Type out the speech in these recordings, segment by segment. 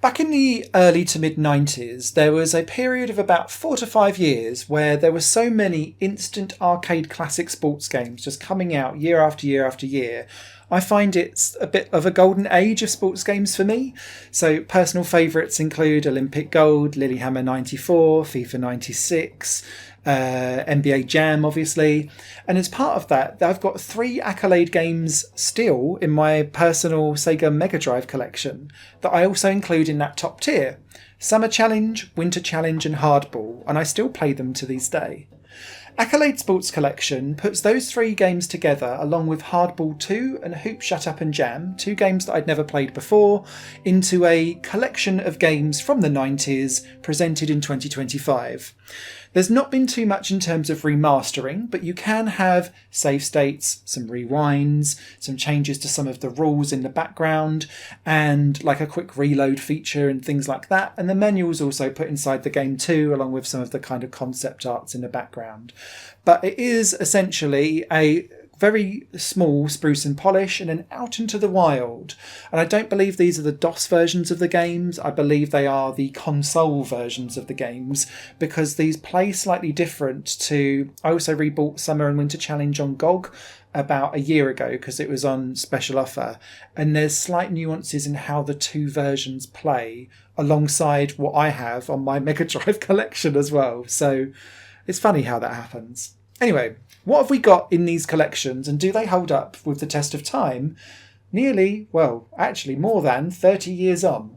Back in the early to mid 90s, there was a period of about 4 to 5 years where there were so many instant arcade classic sports games just coming out year after year after year. I find it's a bit of a golden age of sports games for me. So personal favourites include Olympic Gold, Lilyhammer 94, FIFA 96, NBA Jam, obviously. And as part of that, I've got 3 Accolade games still in my personal Sega Mega Drive collection that I also include in that top tier. Summer Challenge, Winter Challenge and Hardball, and I still play them to this day. Accolade Sports Collection puts those 3 games together along with Hardball 2 and Hoop Shut Up and Jam, 2 games that I'd never played before, into a collection of games from the 90s presented in 2025. There's not been too much in terms of remastering, but you can have save states, some rewinds, some changes to some of the rules in the background, and like a quick reload feature and things like that. And the manual's also put inside the game too, along with some of the kind of concept arts in the background. But it is essentially a very small spruce and polish and then out into the wild. And I don't believe these are the DOS versions of the games. I believe they are the console versions of the games because these play slightly different to... I also rebought Summer and Winter Challenge on GOG about a year ago because it was on special offer. And there's slight nuances in how the 2 versions play alongside what I have on my Mega Drive collection as well. So it's funny how that happens. Anyway, what have we got in these collections and do they hold up with the test of time? Actually more than 30 years on.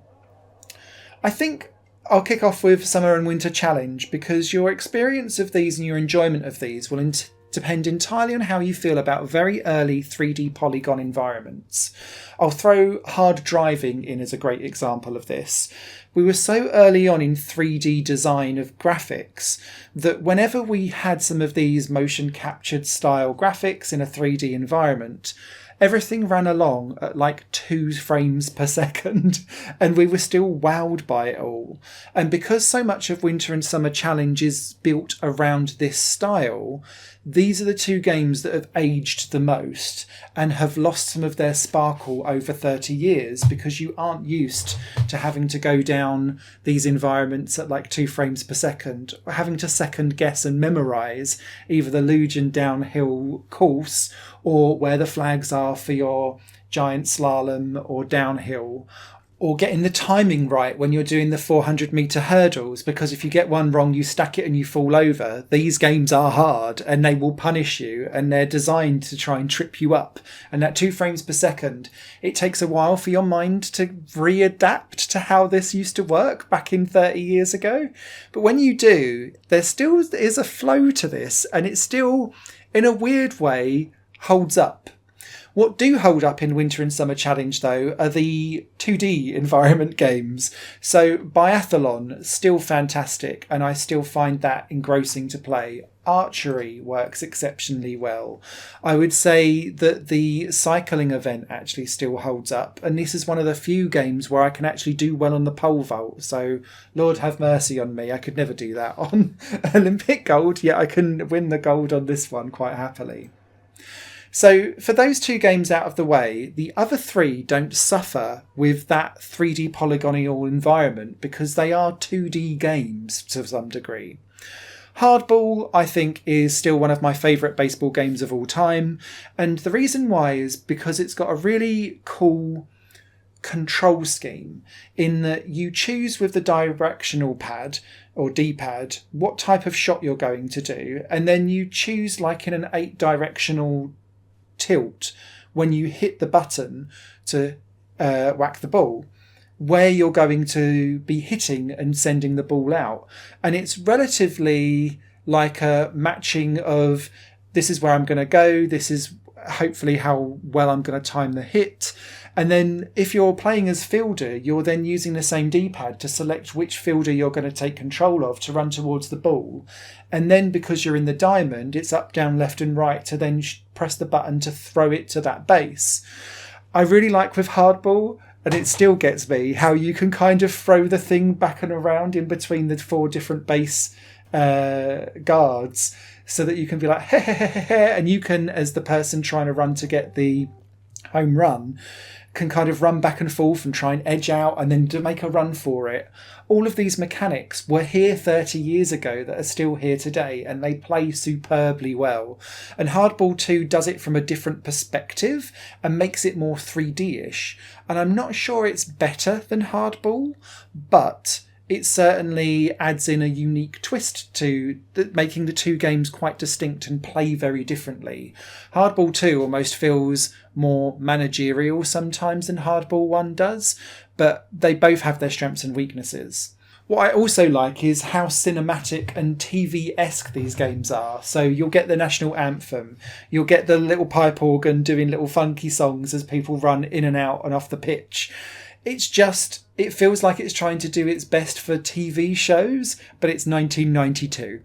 I think I'll kick off with Summer and Winter Challenge because your experience of these and your enjoyment of these will depend entirely on how you feel about very early 3D polygon environments. I'll throw hard driving in as a great example of this. We were so early on in 3D design of graphics that whenever we had some of these motion captured style graphics in a 3D environment, everything ran along at like 2 frames per second and we were still wowed by it all. And because so much of Winter and Summer Challenge is built around this style, these are the 2 games that have aged the most and have lost some of their sparkle over 30 years because you aren't used to having to go down these environments at like 2 frames per second, or having to second guess and memorise either the luge and downhill course or where the flags are for your giant slalom or downhill, or getting the timing right when you're doing the 400-metre hurdles, because if you get one wrong, you stack it and you fall over. These games are hard and they will punish you and they're designed to try and trip you up. And at 2 frames per second, it takes a while for your mind to readapt to how this used to work back in 30 years ago. But when you do, there still is a flow to this and it still, in a weird way, holds up. What do hold up in Winter and Summer Challenge, though, are the 2D environment games. So Biathlon, still fantastic, and I still find that engrossing to play. Archery works exceptionally well. I would say that the cycling event actually still holds up, and this is one of the few games where I can actually do well on the pole vault. So Lord have mercy on me, I could never do that on Olympic Gold, yet I can win the gold on this one quite happily. So for those 2 games out of the way, the other 3 don't suffer with that 3D polygonal environment because they are 2D games to some degree. Hardball, I think, is still one of my favourite baseball games of all time, and the reason why is because it's got a really cool control scheme in that you choose with the directional pad or D-pad what type of shot you're going to do, and then you choose like in an 8 directional tilt when you hit the button to whack the ball where you're going to be hitting and sending the ball out. And it's relatively like a matching of this is where I'm going to go, this is hopefully how well I'm going to time the hit. And then if you're playing as fielder, you're then using the same D-pad to select which fielder you're going to take control of to run towards the ball. And then because you're in the diamond, it's up, down, left and right to then press the button to throw it to that base. I really like with Hardball, and it still gets me, how you can kind of throw the thing back and around in between the 4 different base guards so that you can be like, hey, and you can, as the person trying to run to get the home run, can kind of run back and forth and try and edge out and then to make a run for it. All of these mechanics were here 30 years ago that are still here today, and they play superbly well. And Hardball 2 does it from a different perspective and makes it more 3D-ish. And I'm not sure it's better than Hardball, but it certainly adds in a unique twist to making the two games quite distinct and play very differently. Hardball 2 almost feels more managerial sometimes than Hardball 1 does, but they both have their strengths and weaknesses. What I also like is how cinematic and TV-esque these games are. So you'll get the national anthem, you'll get the little pipe organ doing little funky songs as people run in and out and off the pitch. It feels like it's trying to do its best for TV shows, but it's 1992.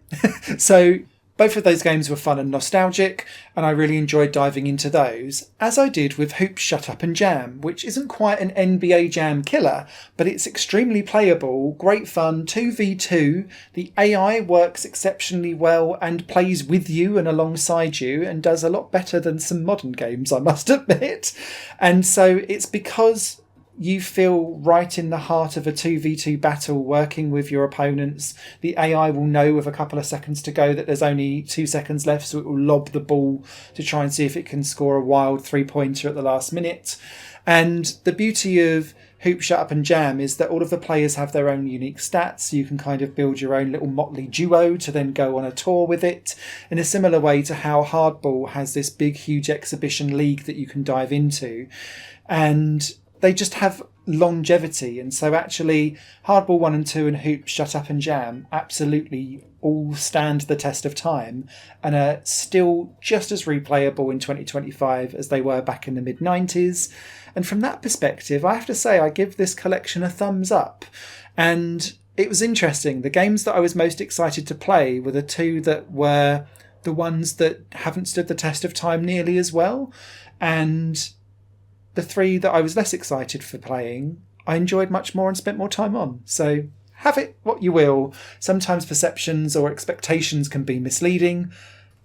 So both of those games were fun and nostalgic, and I really enjoyed diving into those, as I did with Hoops, Shut Up and Jam, which isn't quite an NBA Jam killer, but it's extremely playable, great fun, 2v2, the AI works exceptionally well and plays with you and alongside you, and does a lot better than some modern games, I must admit. And so it's because you feel right in the heart of a 2v2 battle working with your opponents. The AI will know with a couple of seconds to go that there's only 2 seconds left, so it will lob the ball to try and see if it can score a wild 3-pointer at the last minute. And the beauty of Hoop, Shut Up and Jam is that all of the players have their own unique stats, so you can kind of build your own little motley duo to then go on a tour with it, in a similar way to how Hardball has this big, huge exhibition league that you can dive into. And they just have longevity, and so actually Hardball 1 and 2 and Hoops, Shut Up and Jam absolutely all stand the test of time and are still just as replayable in 2025 as they were back in the mid-90s. And from that perspective, I have to say I give this collection a thumbs up. And it was interesting. The games that I was most excited to play were the two that were the ones that haven't stood the test of time nearly as well. And the three that I was less excited for playing, I enjoyed much more and spent more time on. So have it what you will. Sometimes perceptions or expectations can be misleading.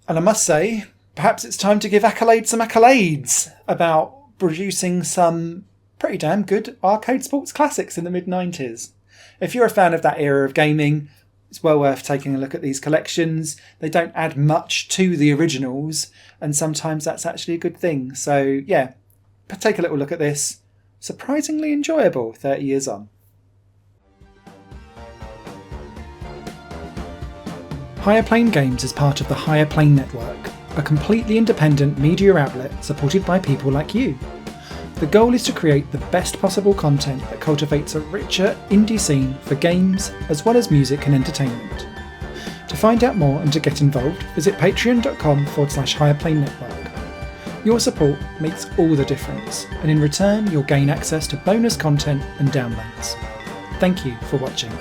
And I must say, perhaps it's time to give Accolade some accolades about producing some pretty damn good arcade sports classics in the mid-90s. If you're a fan of that era of gaming, it's well worth taking a look at these collections. They don't add much to the originals, and sometimes that's actually a good thing. So yeah, take a little look at this. Surprisingly enjoyable 30 years on. Higher Plane Games is part of the Higher Plane Network, a completely independent media outlet supported by people like you. The goal is to create the best possible content that cultivates a richer indie scene for games as well as music and entertainment. To find out more and to get involved, visit patreon.com/Higher Plane Network. Your support makes all the difference, and in return you'll gain access to bonus content and downloads. Thank you for watching.